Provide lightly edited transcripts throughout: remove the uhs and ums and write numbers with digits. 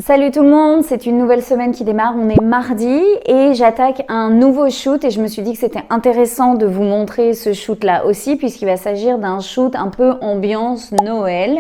Salut tout le monde, c'est une nouvelle semaine qui démarre, on est mardi et j'attaque un nouveau shoot et je me suis dit que c'était intéressant de vous montrer ce shoot là aussi puisqu'il va s'agir d'un shoot un peu ambiance Noël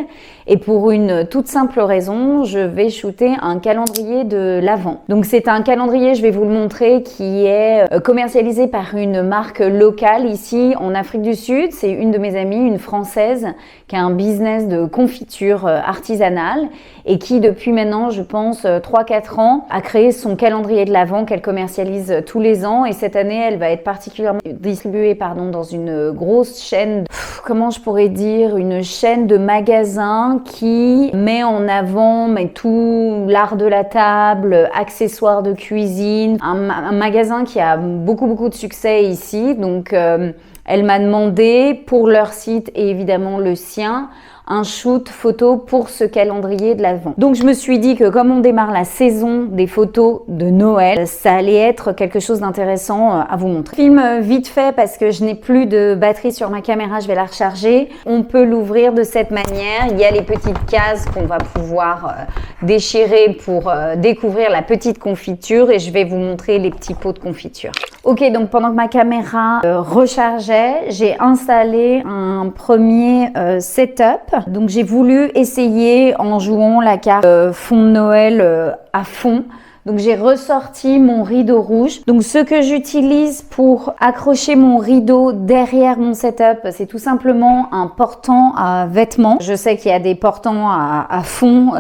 et pour une toute simple raison, je vais shooter un calendrier de l'Avent. Donc c'est un calendrier, je vais vous le montrer, qui est commercialisé par une marque locale ici en Afrique du Sud. C'est une de mes amies, une Française, qui a un business de confiture artisanale et qui depuis maintenant, je pense, 3-4 ans, a créé son calendrier de l'Avent qu'elle commercialise tous les ans. Et cette année, elle va être particulièrement distribuée dans une grosse chaîne, comment je pourrais dire, une chaîne de magasins qui met en avant tout l'art de la table, accessoires de cuisine. Un magasin qui a beaucoup de succès ici. Donc, elle m'a demandé pour leur site et évidemment le sien, un shoot photo pour ce calendrier de l'Avent. Donc je me suis dit que comme on démarre la saison des photos de Noël, ça allait être quelque chose d'intéressant à vous montrer. Film vite fait parce que je n'ai plus de batterie sur ma caméra, je vais la recharger. On peut l'ouvrir de cette manière. Il y a les petites cases qu'on va pouvoir déchirer pour découvrir la petite confiture et je vais vous montrer les petits pots de confiture. Ok, donc pendant que ma caméra rechargeait, j'ai installé un premier setup. Donc j'ai voulu essayer en jouant la carte fond de Noël à fond. Donc j'ai ressorti mon rideau rouge. Donc ce que j'utilise pour accrocher mon rideau derrière mon setup, c'est tout simplement un portant à vêtements. Je sais qu'il y a des portants à fond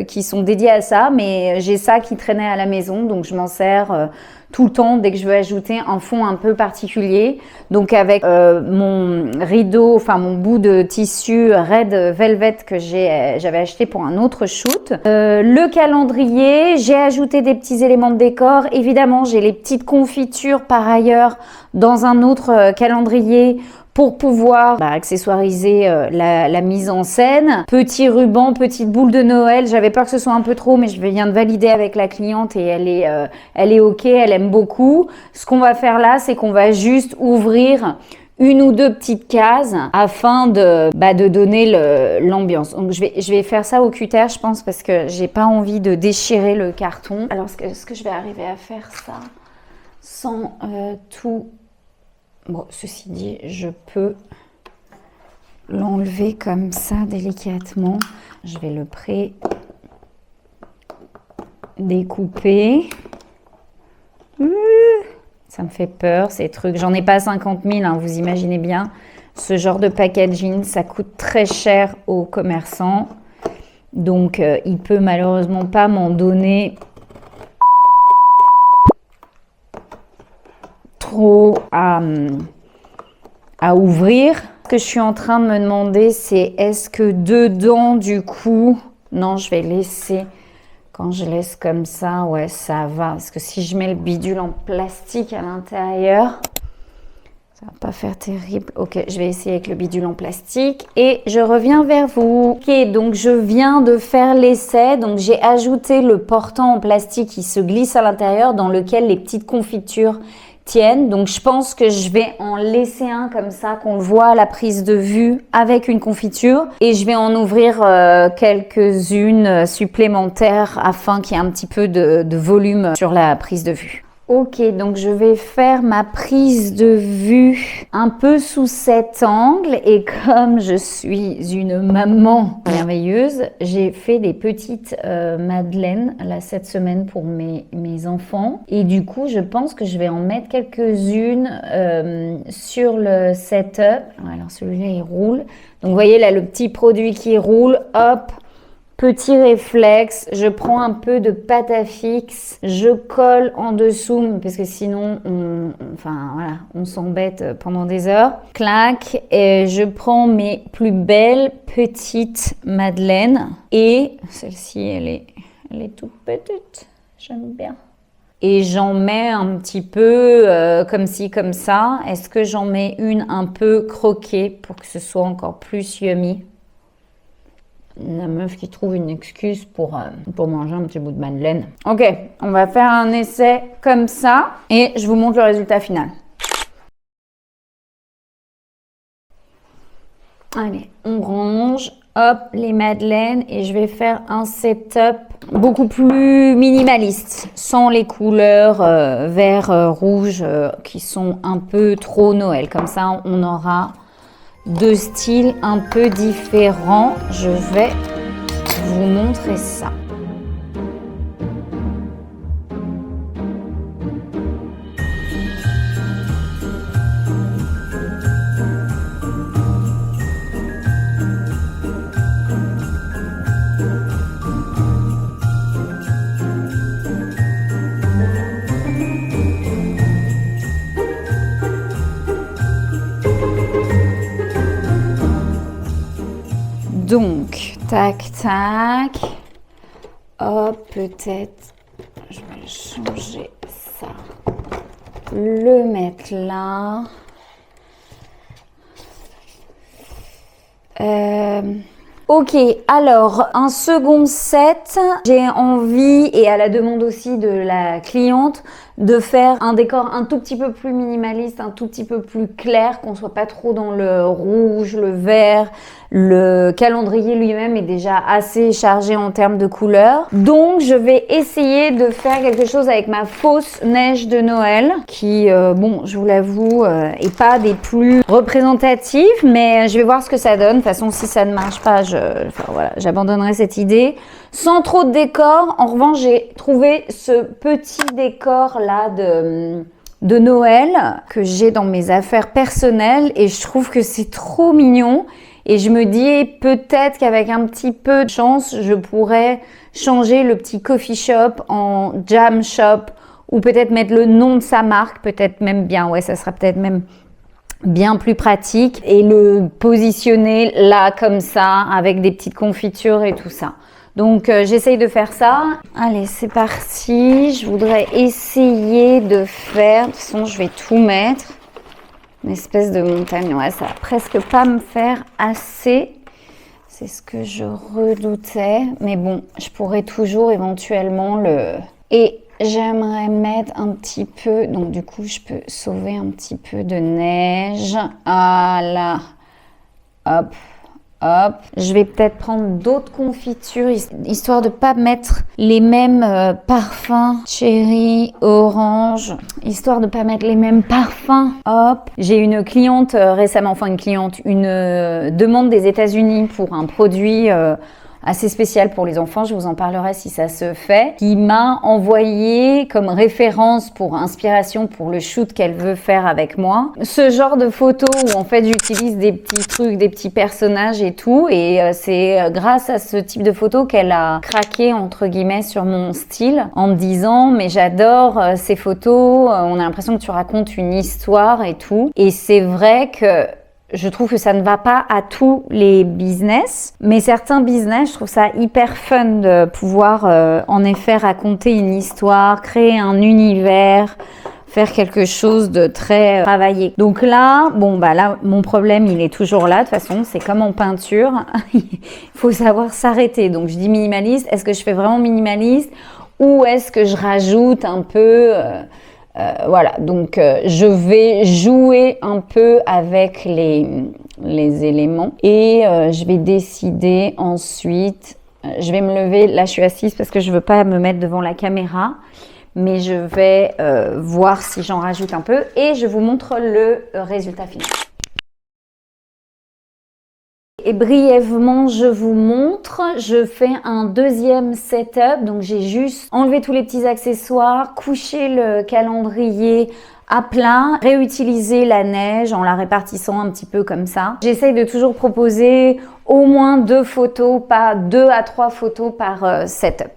qui sont dédiés à ça, mais j'ai ça qui traînait à la maison, donc je m'en sers tout le temps dès que je veux ajouter un fond un peu particulier. Donc avec mon rideau, enfin mon bout de tissu Red Velvet que j'avais acheté pour un autre shoot. Le calendrier, j'ai ajouté des petits éléments de décor. Évidemment, j'ai les petites confitures par ailleurs dans un autre calendrier pour pouvoir accessoiriser la mise en scène. Petit ruban, petite boule de Noël. J'avais peur que ce soit un peu trop, mais je viens de valider avec la cliente et elle est ok, elle aime beaucoup. Ce qu'on va faire là, c'est qu'on va juste ouvrir une ou deux petites cases afin de donner l'ambiance. Donc je vais faire ça au cutter, je pense, parce que j'ai pas envie de déchirer le carton. Alors est-ce que je vais arriver à faire ça sans tout... Bon, ceci dit, je peux l'enlever comme ça délicatement. Je vais le pré-découper. Ça me fait peur, ces trucs. J'en ai pas 50 000, hein, vous imaginez bien. Ce genre de packaging, ça coûte très cher aux commerçants. Donc, il peut malheureusement pas m'en donner trop à ouvrir. Ce que je suis en train de me demander, c'est est-ce que dedans, du coup... Non, je vais laisser... Quand je laisse comme ça, ouais, ça va. Parce que si je mets le bidule en plastique à l'intérieur, ça va pas faire terrible. Ok, je vais essayer avec le bidule en plastique et je reviens vers vous. Ok, donc je viens de faire l'essai. Donc j'ai ajouté le portant en plastique qui se glisse à l'intérieur dans lequel les petites confitures tiennent. Donc je pense que je vais en laisser un comme ça qu'on le voit à la prise de vue avec une confiture et je vais en ouvrir quelques-unes supplémentaires afin qu'il y ait un petit peu de volume sur la prise de vue. Ok, donc je vais faire ma prise de vue un peu sous cet angle et comme je suis une maman merveilleuse, j'ai fait des petites madeleines là cette semaine pour mes enfants et du coup je pense que je vais en mettre quelques-unes sur le setup. Alors celui-là il roule, donc vous voyez là le petit produit qui roule, hop. Petit réflexe, je prends un peu de pâte à fixe, je colle en dessous parce que sinon on s'embête pendant des heures. Clac, et je prends mes plus belles petites madeleines et celle-ci elle est toute petite, j'aime bien. Et j'en mets un petit peu comme ci, comme ça. Est-ce que j'en mets une un peu croquée pour que ce soit encore plus yummy? La meuf qui trouve une excuse pour manger un petit bout de madeleine. Ok, on va faire un essai comme ça et je vous montre le résultat final. Allez, on range. hop, les madeleines et je vais faire un setup beaucoup plus minimaliste, sans les couleurs vert, rouge qui sont un peu trop Noël. Comme ça, on aura deux styles un peu différents. Je vais vous montrer ça. Donc, tac, tac. Hop, peut-être, je vais changer ça. Le mettre là. Ok, alors un second set, j'ai envie, et à la demande aussi de la cliente, de faire un décor un tout petit peu plus minimaliste, un tout petit peu plus clair, qu'on soit pas trop dans le rouge, le vert. Le calendrier lui-même est déjà assez chargé en termes de couleurs. Donc, je vais essayer de faire quelque chose avec ma fausse neige de Noël, qui, bon, je vous l'avoue, est pas des plus représentatives, mais je vais voir ce que ça donne. De toute façon, si ça ne marche pas, voilà, j'abandonnerai cette idée. Sans trop de décor. En revanche, j'ai trouvé ce petit décor là de Noël que j'ai dans mes affaires personnelles et je trouve que c'est trop mignon. Et je me dis peut-être qu'avec un petit peu de chance, je pourrais changer le petit coffee shop en jam shop ou peut-être mettre le nom de sa marque, peut-être même bien, ouais, ça sera peut-être même bien plus pratique et le positionner là comme ça avec des petites confitures et tout ça. Donc j'essaye de faire ça. Allez, c'est parti. Je voudrais essayer de faire, de toute façon je vais tout mettre. Une espèce de montagne, ouais, ça va presque pas me faire assez. C'est ce que je redoutais. Mais bon, je pourrais toujours éventuellement le... Et j'aimerais mettre un petit peu... Donc du coup, je peux sauver un petit peu de neige. Voilà. Hop. Hop. Je vais peut-être prendre d'autres confitures, histoire de pas mettre les mêmes parfums, cherry, orange, histoire de pas mettre les mêmes parfums. Hop. J'ai une cliente récemment, enfin une demande des États-Unis pour un produit assez spécial pour les enfants, je vous en parlerai si ça se fait, qui m'a envoyé comme référence pour inspiration pour le shoot qu'elle veut faire avec moi. Ce genre de photos où en fait j'utilise des petits trucs, des petits personnages et tout, et c'est grâce à ce type de photos qu'elle a craqué entre guillemets sur mon style en me disant mais j'adore ces photos, on a l'impression que tu racontes une histoire et tout, et c'est vrai que je trouve que ça ne va pas à tous les business, mais certains business, je trouve ça hyper fun de pouvoir en effet raconter une histoire, créer un univers, faire quelque chose de très travaillé. Donc là, bon bah là, mon problème il est toujours là. De toute façon, c'est comme en peinture, il faut savoir s'arrêter. Donc je dis minimaliste. Est-ce que je fais vraiment minimaliste ou est-ce que je rajoute un peu voilà, donc je vais jouer un peu avec les éléments et je vais décider ensuite, je vais me lever, là je suis assise parce que je veux pas me mettre devant la caméra, mais je vais voir si j'en rajoute un peu et je vous montre le résultat final. Et brièvement, je vous montre, je fais un deuxième setup, donc j'ai juste enlevé tous les petits accessoires, couché le calendrier à plat, réutiliser la neige en la répartissant un petit peu comme ça. J'essaye de toujours proposer au moins 2 photos, pas 2 à 3 photos par setup.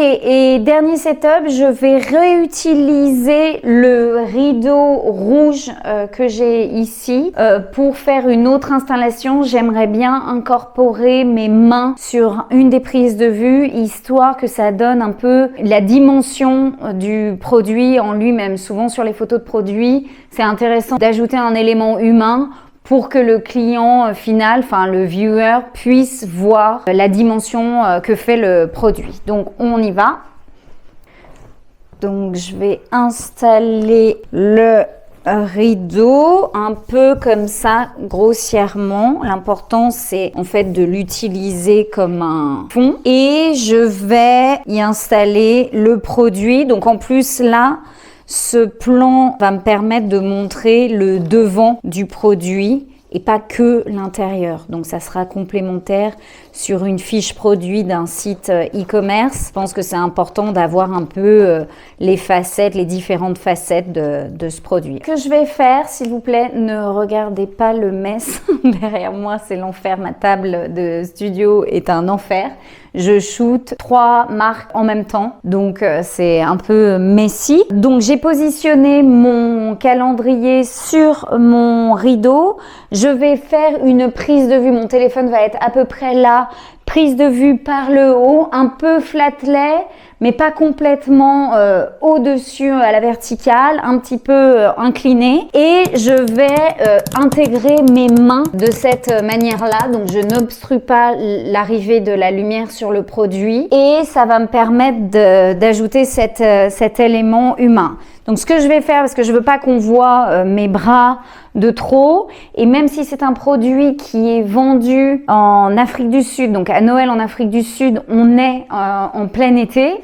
Et dernier setup, je vais réutiliser le rideau rouge que j'ai ici pour faire une autre installation. J'aimerais bien incorporer mes mains sur une des prises de vue, histoire que ça donne un peu la dimension du produit en lui-même. Souvent sur les photos de produits, c'est intéressant d'ajouter un élément humain pour que le client final, enfin le viewer, puisse voir la dimension que fait le produit. Donc on y va. Donc je vais installer le rideau un peu comme ça, grossièrement. L'important, c'est en fait de l'utiliser comme un fond. Et je vais y installer le produit. Donc en plus là, ce plan va me permettre de montrer le devant du produit et pas que l'intérieur. Donc ça sera complémentaire sur une fiche produit d'un site e-commerce. Je pense que c'est important d'avoir un peu les facettes, les différentes facettes de ce produit. Ce que je vais faire, s'il vous plaît, ne regardez pas le mess. Derrière moi, c'est l'enfer. Ma table de studio est un enfer. Je shoot 3 marques en même temps, donc c'est un peu messy. Donc j'ai positionné mon calendrier sur mon rideau. Je vais faire une prise de vue. Mon téléphone va être à peu près là. Prise de vue par le haut, un peu flat-lay, mais pas complètement au-dessus à la verticale, un petit peu incliné. Et je vais intégrer mes mains de cette manière-là. Donc je n'obstrue pas l'arrivée de la lumière sur le produit. Et ça va me permettre d'ajouter cet élément humain. Donc ce que je vais faire, parce que je veux pas qu'on voit mes bras de trop, et même si c'est un produit qui est vendu en Afrique du Sud, donc à Noël en Afrique du Sud, on est en plein été.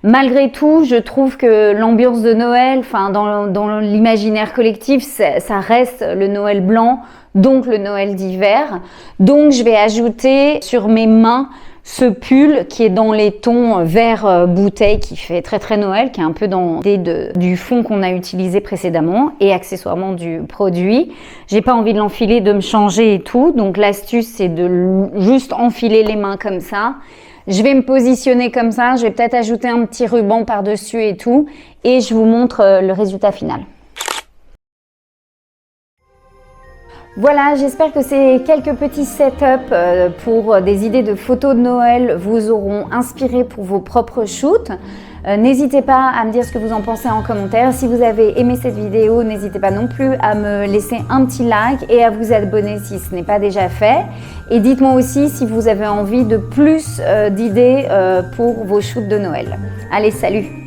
Malgré tout, je trouve que l'ambiance de Noël, enfin dans l'imaginaire collectif, ça reste le Noël blanc, donc le Noël d'hiver. Donc je vais ajouter sur mes mains ce pull qui est dans les tons vert bouteille, qui fait très très Noël, qui est un peu dans l'idée du fond qu'on a utilisé précédemment et accessoirement du produit. J'ai pas envie de l'enfiler, de me changer et tout, donc l'astuce c'est de juste enfiler les mains comme ça. Je vais me positionner comme ça, je vais peut-être ajouter un petit ruban par-dessus et tout, et je vous montre le résultat final. Voilà, j'espère que ces quelques petits setups pour des idées de photos de Noël vous auront inspiré pour vos propres shoots. N'hésitez pas à me dire ce que vous en pensez en commentaire. Si vous avez aimé cette vidéo, n'hésitez pas non plus à me laisser un petit like et à vous abonner si ce n'est pas déjà fait. Et dites-moi aussi si vous avez envie de plus d'idées pour vos shoots de Noël. Allez, salut!